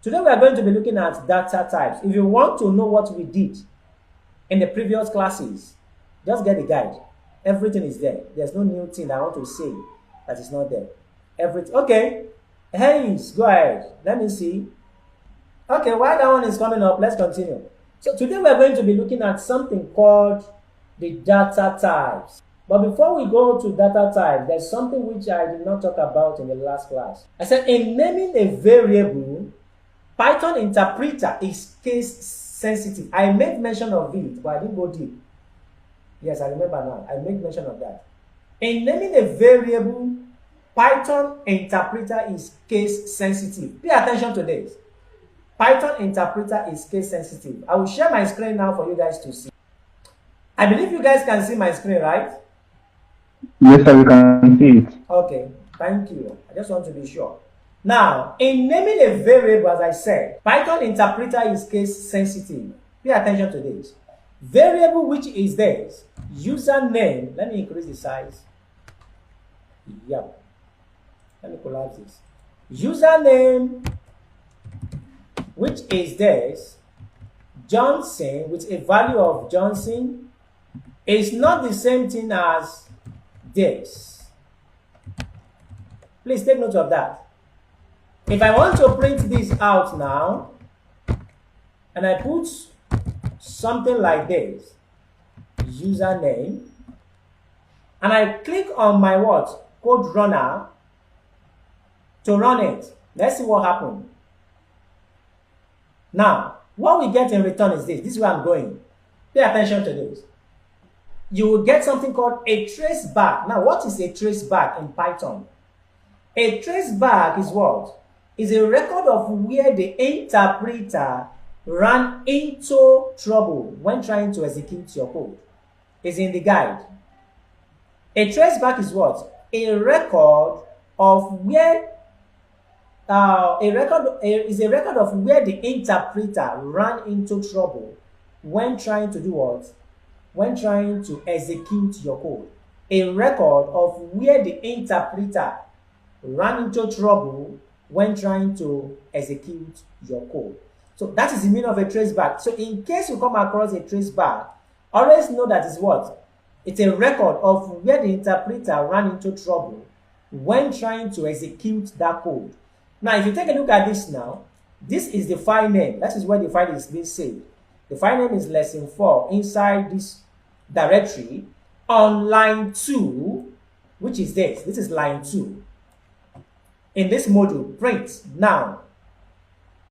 Today we are going to be looking at data types. If you want to know what we did in the previous classes, just get the guide. Everything is there. There's no new thing I want to say that is not there. Everything. Okay. Hayes, go ahead. Let me see. Okay, while that one is coming up, let's continue. So today we are going to be looking at something called the data types. But before we go to data type, there's something which I did not talk about in the last class. I said in naming a variable, Python interpreter is case sensitive. I made mention of it, but I didn't go deep. Yes, I remember now. I made mention of that. In naming a variable, Python interpreter is case sensitive. Pay attention to this. Python interpreter is case sensitive. I will share my screen now for you guys to see. I believe you guys can see my screen, right? Yes, sir, we can see it. Okay, thank you. I just want to be sure. Now, in naming a variable, as I said, Python interpreter is case sensitive. Pay attention to this. Variable which is this, username. Let me increase the size. Yep. Let me collapse this. Username which is this, Johnson, with a value of Johnson, is not the same thing as this. Please take note of that. If I want to print this out now, and I put something like this, username, and I click on my what? Code runner to run it. Let's see what happens. Now, what we get in return is this. This is where I'm going. Pay attention to this. You will get something called a traceback. Now, what is a traceback in Python? A traceback is what? Is a record of where the interpreter ran into trouble when trying to execute your code. It's in the guide. A traceback is what? A record of where is a record of where the interpreter ran into trouble when trying to do what? When trying to execute your code. A record of where the interpreter ran into trouble when trying to execute your code. So that is the meaning of a traceback. So in case you come across a traceback, always know that it's what? It's a record of where the interpreter ran into trouble when trying to execute that code. Now, if you take a look at this now, this is the file name. That is where the file is being saved. The file name is lesson 4 inside this directory on line 2, which is this. This is line 2. In this module, print. Now,